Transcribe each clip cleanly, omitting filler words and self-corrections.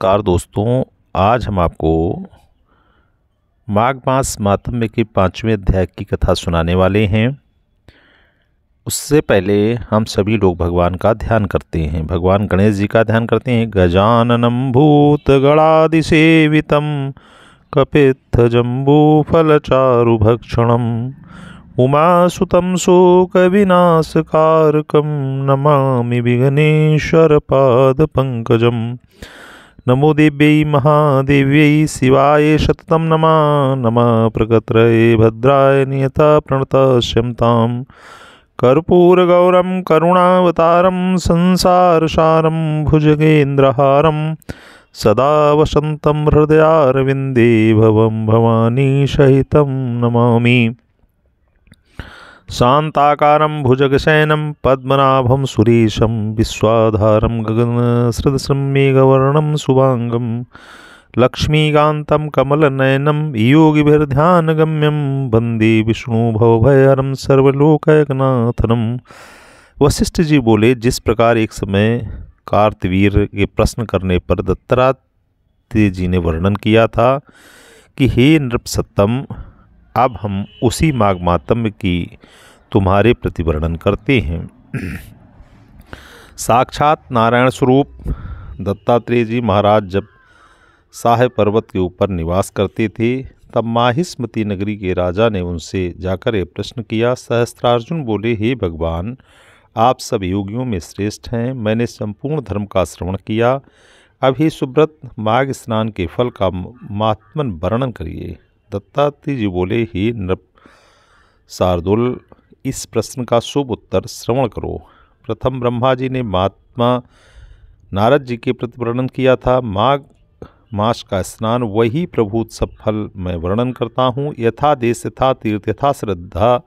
नमस्कार दोस्तों, आज हम आपको माघ मास मातम्य के 5वें अध्याय की कथा सुनाने वाले हैं। उससे पहले हम सभी लोग भगवान का ध्यान करते हैं। भगवान गणेश जी का ध्यान करते हैं। गजाननं भूतगणादिसेवितं कपित्थजम्बूफलचारुभक्षणम् उमासुतं शोकविनाशकारकं नमामि विघ्नेश्वरपादपङ्कजम्। नमो देव्यै महादेव्यै शिवाय शततं नमः प्रकटये भद्राय नियता प्रणतश्यं कर्पूरगौरं करुणावतारं संसारसारं भुजगेन्द्रहारं सदा वसन्तं हृदयारविन्दे भवं भवानी सहितं नमामि। शान्ताकारं भुजगशयनं पद्मनाभं सुरेशं विश्वाधारं गगनसदृशं मेघवर्णं शुभांगं लक्ष्मीकान्तं कमलनयनं योगिभिर्ध्यानगम्यं वन्दे विष्णुभवभयहरं सर्वलोकैकनाथनं। वशिष्ठ जी बोले, जिस प्रकार एक समय कार्तवीर के प्रश्न करने पर दत्तात्रेय जी ने वर्णन किया था कि हे नृपसत्तम, अब हम उसी माघ मातम्य की तुम्हारे प्रति वर्णन करते हैं। साक्षात नारायण स्वरूप दत्तात्रेय जी महाराज जब साहे पर्वत के ऊपर निवास करते थे, तब माहिष्मती नगरी के राजा ने उनसे जाकर यह प्रश्न किया। सहस्त्रार्जुन बोले, हे भगवान, आप सब योगियों में श्रेष्ठ हैं। मैंने संपूर्ण धर्म का श्रवण किया। अब हे सुब्रत, माघ स्नान के फल का महात्मन वर्णन करिए। दत्तात्रेय जी बोले, हे नृप शार्दूल, इस प्रश्न का शुभ उत्तर श्रवण करो। प्रथम ब्रह्मा जी ने महात्मा नारद जी के प्रति वर्णन किया था। माघ मास का स्नान वही प्रभुत्सव फल मैं वर्णन करता हूँ। यथा देश यथा तीर्थ यथा श्रद्धा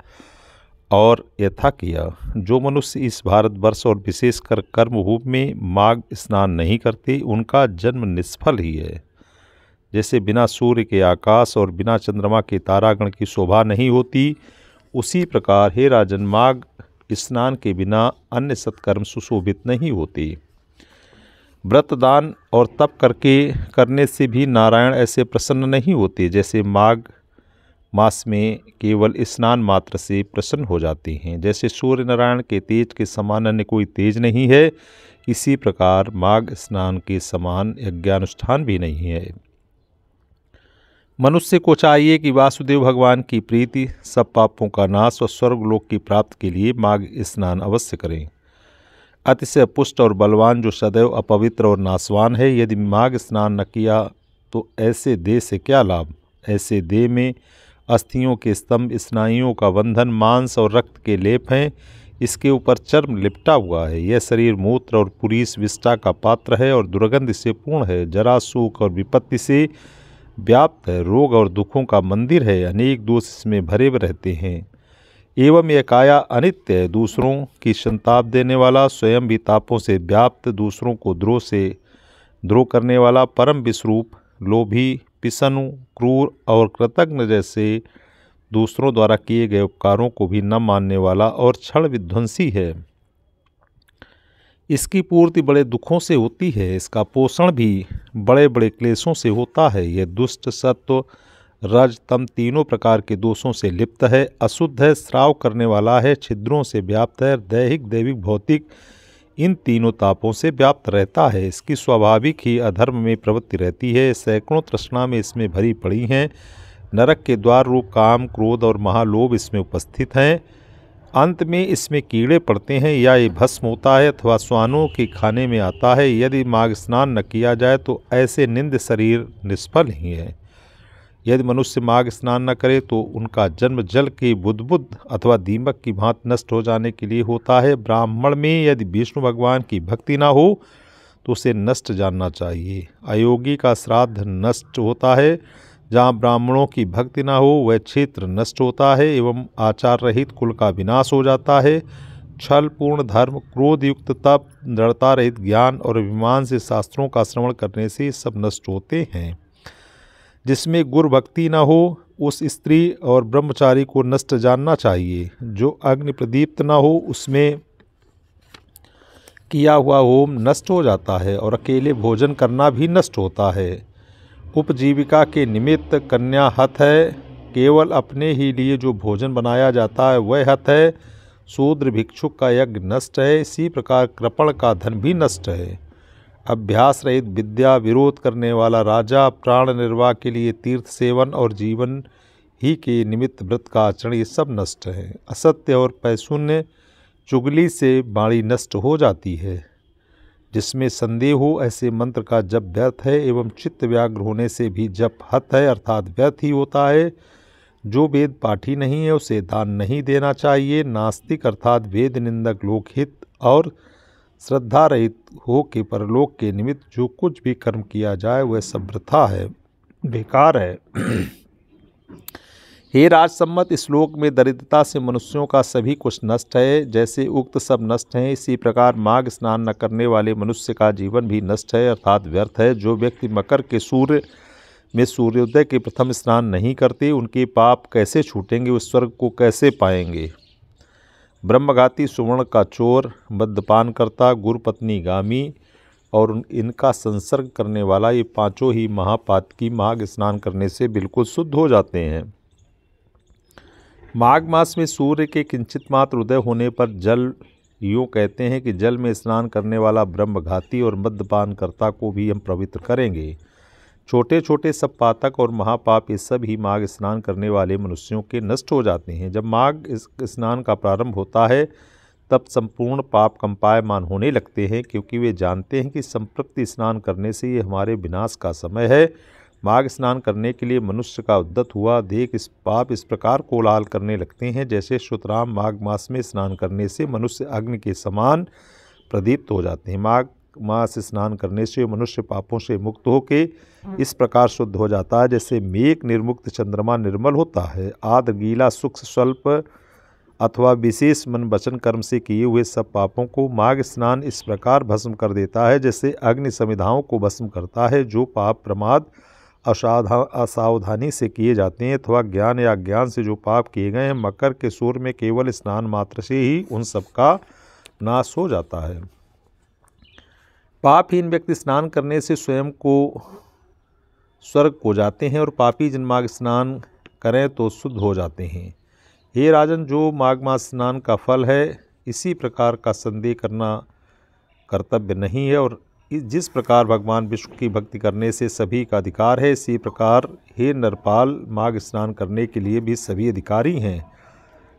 और यथा किया। जो मनुष्य इस भारतवर्ष और विशेषकर कर्मभूमि में माघ स्नान नहीं करते, उनका जन्म निष्फल ही है। जैसे बिना सूर्य के आकाश और बिना चंद्रमा के तारागण की शोभा नहीं होती, उसी प्रकार हे राजन, माघ स्नान के बिना अन्य सत्कर्म सुशोभित नहीं होते। व्रत दान और तप करने से भी नारायण ऐसे प्रसन्न नहीं होते जैसे माघ मास में केवल स्नान मात्र से प्रसन्न हो जाते हैं। जैसे सूर्य नारायण के तेज के समान अन्य कोई तेज नहीं है, इसी प्रकार माघ स्नान के समान यज्ञानुष्ठान भी नहीं है। मनुष्य को चाहिए कि वासुदेव भगवान की प्रीति, सब पापों का नाश और स्वर्गलोक की प्राप्ति के लिए माघ स्नान अवश्य करें। अतिशय पुष्ट और बलवान जो सदैव अपवित्र और नाशवान है, यदि माघ स्नान न किया तो ऐसे देह से क्या लाभ। ऐसे देह में अस्थियों के स्तंभ, स्नायुओं का बंधन, मांस और रक्त के लेप हैं। इसके ऊपर चर्म लिपटा हुआ है। यह शरीर मूत्र और पुरीस विष्ठा का पात्र है और दुर्गंध से पूर्ण है। जरा, शोक और विपत्ति से व्याप्त है। रोग और दुखों का मंदिर है। अनेक दोष इसमें भरे रहते हैं। एवं यह काया अनित्य है, दूसरों की संताप देने वाला, स्वयं भी तापों से व्याप्त, दूसरों को द्रोह करने वाला, परम विस्वरूप, लोभी, पिसनु, क्रूर और कृतज्ञ जैसे दूसरों द्वारा किए गए उपकारों को भी न मानने वाला और क्षण विध्वंसी है। इसकी पूर्ति बड़े दुखों से होती है। इसका पोषण भी बड़े बड़े क्लेशों से होता है। यह दुष्ट, सत्व, रज, तम तीनों प्रकार के दोषों से लिप्त है। अशुद्ध है, श्राव करने वाला है, छिद्रों से व्याप्त है, दैहिक, दैविक, भौतिक, इन तीनों तापों से व्याप्त रहता है। इसकी स्वाभाविक ही अधर्म में प्रवृत्ति रहती है। सैकड़ों तृष्णा में इसमें भरी पड़ी हैं। नरक के द्वार रूप काम, क्रोध और महालोभ इसमें उपस्थित हैं। अंत में इसमें कीड़े पड़ते हैं या ये भस्म होता है अथवा श्वानों के खाने में आता है। यदि माघ स्नान न किया जाए तो ऐसे निंद शरीर निष्फल ही है। यदि मनुष्य माघ स्नान न करे तो उनका जन्म जल के बुदबुद अथवा दीमक की भांति नष्ट हो जाने के लिए होता है। ब्राह्मण में यदि विष्णु भगवान की भक्ति न हो तो उसे नष्ट जानना चाहिए। अयोगी का श्राद्ध नष्ट होता है। जहाँ ब्राह्मणों की भक्ति न हो वह क्षेत्र नष्ट होता है एवं आचार रहित कुल का विनाश हो जाता है। छल पूर्ण धर्म, क्रोध युक्त तप, दृढ़ता रहित ज्ञान और अभिमान से शास्त्रों का श्रवण करने से सब नष्ट होते हैं। जिसमें गुरु भक्ति न हो उस स्त्री और ब्रह्मचारी को नष्ट जानना चाहिए। जो अग्नि प्रदीप्त न हो उसमें किया हुआ होम नष्ट हो जाता है और अकेले भोजन करना भी नष्ट होता है। उपजीविका के निमित्त कन्या हत है, केवल अपने ही लिए जो भोजन बनाया जाता है वह हत है। शूद्र भिक्षुक का यज्ञ नष्ट है, इसी प्रकार कृपण का धन भी नष्ट है। अभ्यास रहित विद्या विरोध करने वाला राजा, प्राण निर्वाह के लिए तीर्थ सेवन और जीवन ही के निमित्त व्रत का आचरण, ये सब नष्ट है। असत्य और पैशून्य चुगली से वाणी नष्ट हो जाती है। जिसमें संदेह हो ऐसे मंत्र का जप व्यर्थ है एवं चित्त व्याग्र होने से भी जप हत है अर्थात व्यर्थ ही होता है। जो वेद पाठी नहीं है उसे दान नहीं देना चाहिए। नास्तिक अर्थात वेद निंदक लोकहित और श्रद्धा रहित हो के परलोक के निमित्त जो कुछ भी कर्म किया जाए वह सब वृथा है, बेकार है। हे राजसम्मत, इस श्लोक में दरिद्रता से मनुष्यों का सभी कुछ नष्ट है। जैसे उक्त सब नष्ट हैं, इसी प्रकार माघ स्नान न करने वाले मनुष्य का जीवन भी नष्ट है अर्थात व्यर्थ है। जो व्यक्ति मकर के सूर्य में सूर्योदय के प्रथम स्नान नहीं करते, उनके पाप कैसे छूटेंगे, उस स्वर्ग को कैसे पाएंगे। ब्रह्मघाती, सुवर्ण का चोर, मद्यपान करता, गुरुपत्नी गामी और इनका संसर्ग करने वाला, ये पांचों ही महापातकी माघ स्नान करने से बिल्कुल शुद्ध हो जाते हैं। माघ मास में सूर्य के किंचित मात्र उदय होने पर जल, यूँ कहते हैं कि जल में स्नान करने वाला ब्रह्मघाती और मद्यपान कर्ता को भी हम पवित्र करेंगे। छोटे छोटे सब पातक और महापाप ये सब ही माघ स्नान करने वाले मनुष्यों के नष्ट हो जाते हैं। जब माघ स्नान का प्रारंभ होता है तब संपूर्ण पाप कंपायमान होने लगते हैं, क्योंकि वे जानते हैं कि संप्रति स्नान करने से ये हमारे विनाश का समय है। माघ स्नान करने के लिए मनुष्य का उद्यत हुआ देख इस पाप इस प्रकार कोलाहल करने लगते हैं जैसे श्रुतराम माघ मास में स्नान करने से मनुष्य अग्नि के समान प्रदीप्त हो जाते हैं। माघ मास स्नान करने से मनुष्य पापों से मुक्त होके इस प्रकार शुद्ध हो जाता है जैसे मेघ निर्मुक्त चंद्रमा निर्मल होता है। आद्र गीला सूक्ष्म स्वल्प अथवा विशेष मन वचन कर्म से किए हुए सब पापों को माघ स्नान इस प्रकार भस्म कर देता है जैसे अग्नि समिधाओं को भस्म करता है। जो पाप प्रमाद असावधानी से किए जाते हैं अथवा ज्ञान या अज्ञान से जो पाप किए गए हैं, मकर के सूर्य में केवल स्नान मात्र से ही उन सब का नाश हो जाता है। पापहीन व्यक्ति स्नान करने से स्वयं को स्वर्ग को जाते हैं और पापी जिन माघ स्नान करें तो शुद्ध हो जाते हैं। हे राजन, जो माघ मास स्नान का फल है इसी प्रकार का संदेह करना कर्तव्य नहीं है और जिस प्रकार भगवान विष्णु की भक्ति करने से सभी का अधिकार है, इसी प्रकार हे नरपाल माघ स्नान करने के लिए भी सभी अधिकारी हैं।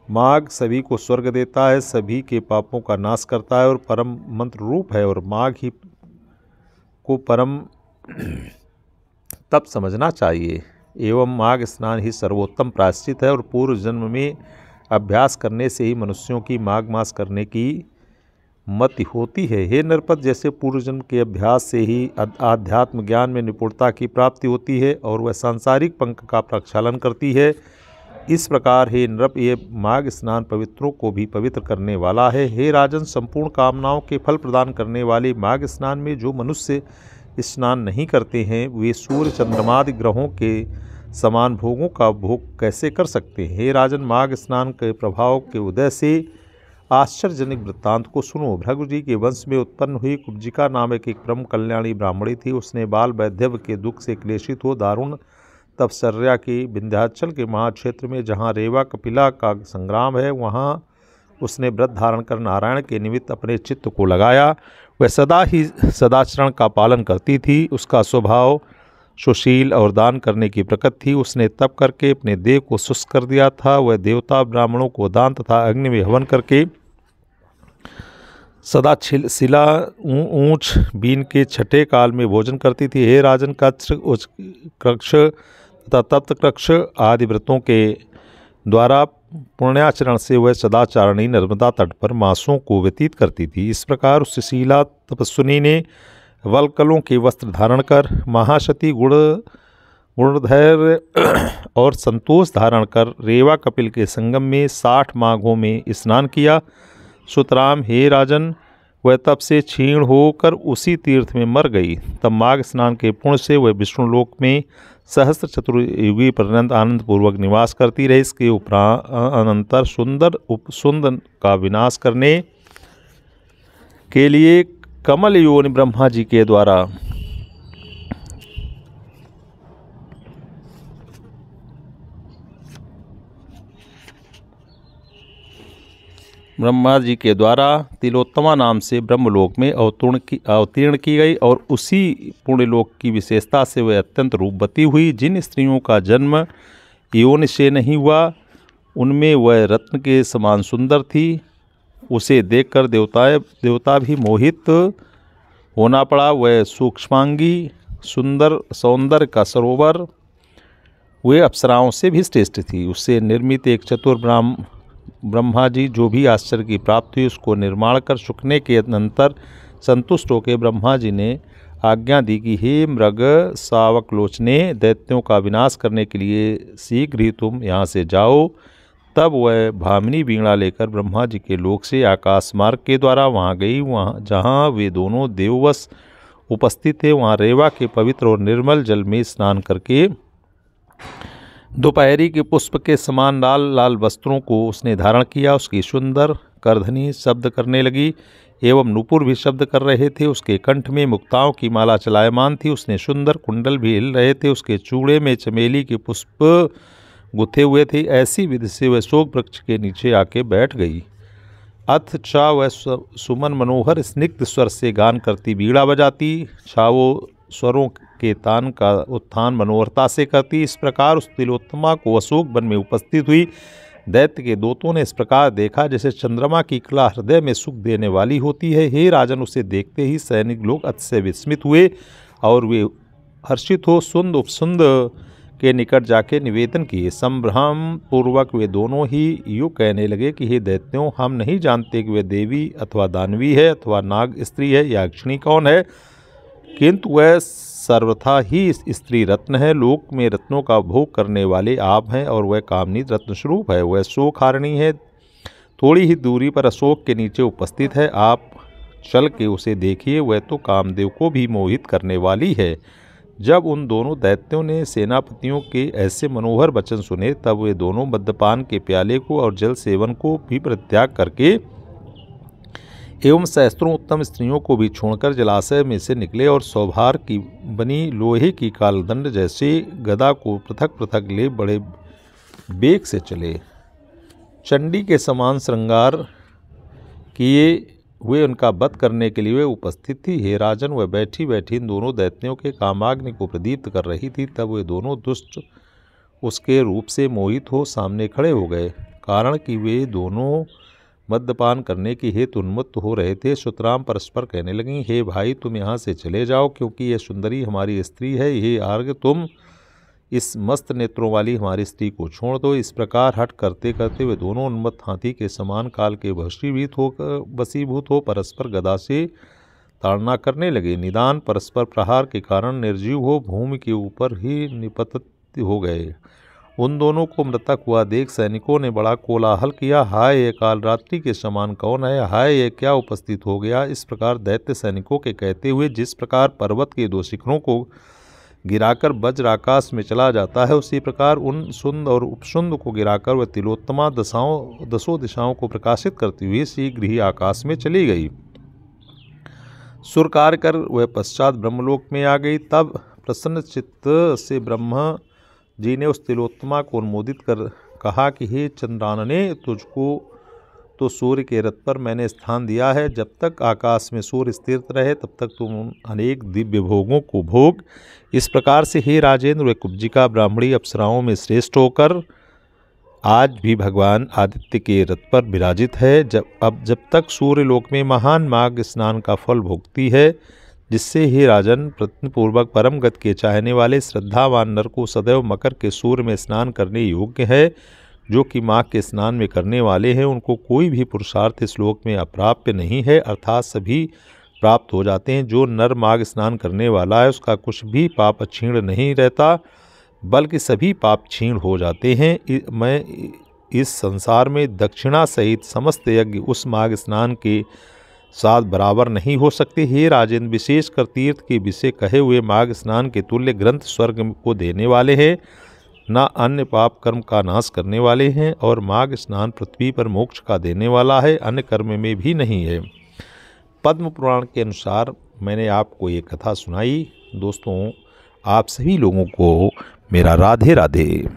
माघ सभी को स्वर्ग देता है, सभी के पापों का नाश करता है और परम मंत्र रूप है और माघ ही को परम तप समझना चाहिए। एवं माघ स्नान ही सर्वोत्तम प्रायश्चित है और पूर्व जन्म में अभ्यास करने से ही मनुष्यों की माघ मास करने की मति होती है। हे नरपत, जैसे पूर्व जन्म के अभ्यास से ही आध्यात्म ज्ञान में निपुणता की प्राप्ति होती है और वह सांसारिक पंख का प्रक्षालन करती है, इस प्रकार हे नृप ये माघ स्नान पवित्रों को भी पवित्र करने वाला है। हे राजन, संपूर्ण कामनाओं के फल प्रदान करने वाले माघ स्नान में जो मनुष्य स्नान नहीं करते हैं वे सूर्य चंद्रमादि ग्रहों के समान भोगों का भोग कैसे कर सकते हैं। हे राजन, माघ स्नान के प्रभाव के उदय से आश्चर्यजनक वृत्तांत को सुनो। भृगु जी के वंश में उत्पन्न हुई कुब्जिका नामक एक परम कल्याणी ब्राह्मणी थी। उसने बाल वैधव्य के दुख से क्लेशित हो दारुण तपश्चर्या की। विंध्याचल के महाक्षेत्र में जहाँ रेवा कपिला का संग्राम है वहाँ उसने व्रत धारण कर नारायण के निमित्त अपने चित्त को लगाया। वह सदा ही सदाचरण का पालन करती थी। उसका स्वभाव सुशील और दान करने की प्रकृति थी। उसने तप करके अपने देह को शुष्क कर दिया था। वह देवता ब्राह्मणों को दान तथा अग्नि में हवन करके सदा शिला ऊंच बीन के छठे काल में भोजन करती थी। हे राजन, कक्ष तथा तप्त कक्ष आदि व्रतों के द्वारा पुण्याचरण से वह सदाचारणी नर्मदा तट पर मासों को व्यतीत करती थी। इस प्रकार उस शीला तपस्विनी ने वलकलों के वस्त्र धारण कर महाशती गुणधैर्य और संतोष धारण कर रेवा कपिल के संगम में 60 माघों में स्नान किया। सुतराम, हे राजन, वह तप से क्षीण होकर उसी तीर्थ में मर गई। तब माघ स्नान के पुण्य से वह विष्णुलोक में सहस्त्र चतुर्युगी पर्यंत आनंदपूर्वक निवास करती रही। इसके उपरांत अनंतर सुंदर का विनाश करने के लिए कमल योनि ब्रह्मा जी के द्वारा तिलोत्तमा नाम से ब्रह्मलोक में अवतीर्ण की गई और उसी पुण्यलोक की विशेषता से वह अत्यंत रूपवती हुई। जिन स्त्रियों का जन्म योनि से नहीं हुआ उनमें वह रत्न के समान सुंदर थी। उसे देखकर देवता भी मोहित होना पड़ा। वह सूक्ष्मांगी, सुंदर सौंदर्य का सरोवर, वे अप्सराओं से भी श्रेष्ठ थी। उससे निर्मित एक चतुर ब्रह्मा जी जो भी आश्चर्य की प्राप्त हुई उसको निर्माण कर चुकने के अनंतर संतुष्ट होकर ब्रह्मा जी ने आज्ञा दी कि हे मृग सावकलोचने, दैत्यों का विनाश करने के लिए शीघ्र ही तुम यहाँ से जाओ। तब वह भामिनी वीणा लेकर ब्रह्मा जी के लोक से आकाश मार्ग के द्वारा वहाँ गई। वहाँ जहाँ वे दोनों देववश उपस्थित थे वहाँ रेवा के पवित्र और निर्मल जल में स्नान करके दोपहरी के पुष्प के समान लाल लाल वस्त्रों को उसने धारण किया। उसकी सुंदर करधनी शब्द करने लगी एवं नूपुर भी शब्द कर रहे थे। उसके कंठ में मुक्ताओं की माला चलायमान थी। उसने सुंदर कुंडल भी हिल रहे थे। उसके चूड़े में चमेली के पुष्प गुथे हुए थे। ऐसी विधि से वह शोक वृक्ष के नीचे आके बैठ गई। अथ छा वह सुमन मनोहर स्निग्ध स्वर से गान करती बीड़ा बजाती। छावो स्वरों के तान का उत्थान मनोहरता से करती। इस प्रकार उस तिलोत्तमा को अशोक वन में उपस्थित हुई। दैत्य के दूतों ने इस प्रकार देखा जैसे चंद्रमा की कला हृदय में सुख देने वाली होती है। हे राजन, उसे देखते ही सैनिक लोग अतिशय विस्मित हुए और वे हर्षित हो सुंद उपसुंद के निकट जाके निवेदन किए। संभ्रम पूर्वक वे दोनों ही यूँ कहने लगे कि हे दैत्यों, हम नहीं जानते कि वे देवी अथवा दानवी है अथवा नाग स्त्री है या यक्षिणी कौन है, किंतु वह सर्वथा ही स्त्री रत्न है। लोक में रत्नों का भोग करने वाले आप हैं और वह कामनी रत्न स्वरूप है। वह शोकहारिणी है, थोड़ी ही दूरी पर अशोक के नीचे उपस्थित है। आप चल के उसे देखिए, वह तो कामदेव को भी मोहित करने वाली है। जब उन दोनों दैत्यों ने सेनापतियों के ऐसे मनोहर वचन सुने तब वे दोनों मद्यपान के प्याले को और जल सेवन को भी परित्याग करके एवं सहस्त्रों उत्तम स्त्रियों को भी छोड़कर जलाशय में से निकले और सौभार की बनी लोहे की कालदंड जैसे गदा को पृथक पृथक ले बड़े वेग से चले। चंडी के समान श्रृंगार किए हुए उनका वध करने के लिए वे उपस्थित थी। हे राजन, वह बैठी बैठी इन दोनों दैत्यों के कामाग्नि को प्रदीप्त कर रही थी। तब वे दोनों दुष्ट उसके रूप से मोहित हो सामने खड़े हो गए, कारण कि वे दोनों मद्यपान करने की हेतु उन्मत्त हो रहे थे। सुतराम परस्पर कहने लगी, हे भाई, तुम यहाँ से चले जाओ, क्योंकि यह सुंदरी हमारी स्त्री है। हे आर्ग, तुम इस मस्त नेत्रों वाली हमारी स्त्री को छोड़ दो। इस प्रकार हट करते करते वे दोनों उन्मत्त हाथी के समान काल के वशीभूत हो परस्पर गदा से ताड़ना करने लगे। निदान परस्पर प्रहार के कारण निर्जीव हो भूमि के ऊपर ही निपतित हो गए। उन दोनों को मृतक हुआ देख सैनिकों ने बड़ा कोलाहल किया। हाय, ये काल रात्रि के समान कौन है? हाय, ये क्या उपस्थित हो गया? इस प्रकार दैत्य सैनिकों के कहते हुए जिस प्रकार पर्वत के दो शिखरों को गिराकर वज्र आकाश में चला जाता है, उसी प्रकार उन सुंद और उपसुंद को गिराकर वह तिलोत्तमा दसों दिशाओं को प्रकाशित करती हुई शीघ्र ही आकाश में चली गई। सुरकार कर वह पश्चात ब्रह्मलोक में आ गई। तब प्रसन्न चित्त से ब्रह्मा जी ने उस तिलोत्तमा को अनुमोदित कर कहा कि हे चंद्रानने, तुझको तो सूर्य के रथ पर मैंने स्थान दिया है। जब तक आकाश में सूर्य स्थिर रहे तब तक तुम उन अनेक दिव्य भोगों को भोग। इस प्रकार से हे राजेंद्र, वे कुब्जिका ब्राह्मणी अप्सराओं में श्रेष्ठ होकर आज भी भगवान आदित्य के रथ पर विराजित है। जब तक सूर्य लोक में महान माघ स्नान का फल भोगती है, जिससे हे राजन, प्रयत्नपूर्वक परम गति के चाहने वाले श्रद्धावान नर को सदैव मकर के सूर्य में स्नान करने योग्य है। जो कि माघ के स्नान में करने वाले हैं, उनको कोई भी पुरुषार्थ इस लोक में अप्राप्य नहीं है, अर्थात सभी प्राप्त हो जाते हैं। जो नर माघ स्नान करने वाला है उसका कुछ भी पाप क्षीण नहीं रहता, बल्कि सभी पाप क्षीण हो जाते हैं। मैं इस संसार में दक्षिणा सहित समस्त यज्ञ उस माघ स्नान के साथ बराबर नहीं हो सकते। हे राजेंद्र, विशेषकर तीर्थ के विषय कहे हुए माघ स्नान के तुल्य ग्रंथ स्वर्ग को देने वाले हैं, न अन्य पाप कर्म का नाश करने वाले हैं, और माघ स्नान पृथ्वी पर मोक्ष का देने वाला है, अन्य कर्म में भी नहीं है। पद्म पुराण के अनुसार मैंने आपको ये कथा सुनाई। दोस्तों, आप सभी लोगों को मेरा राधे राधे।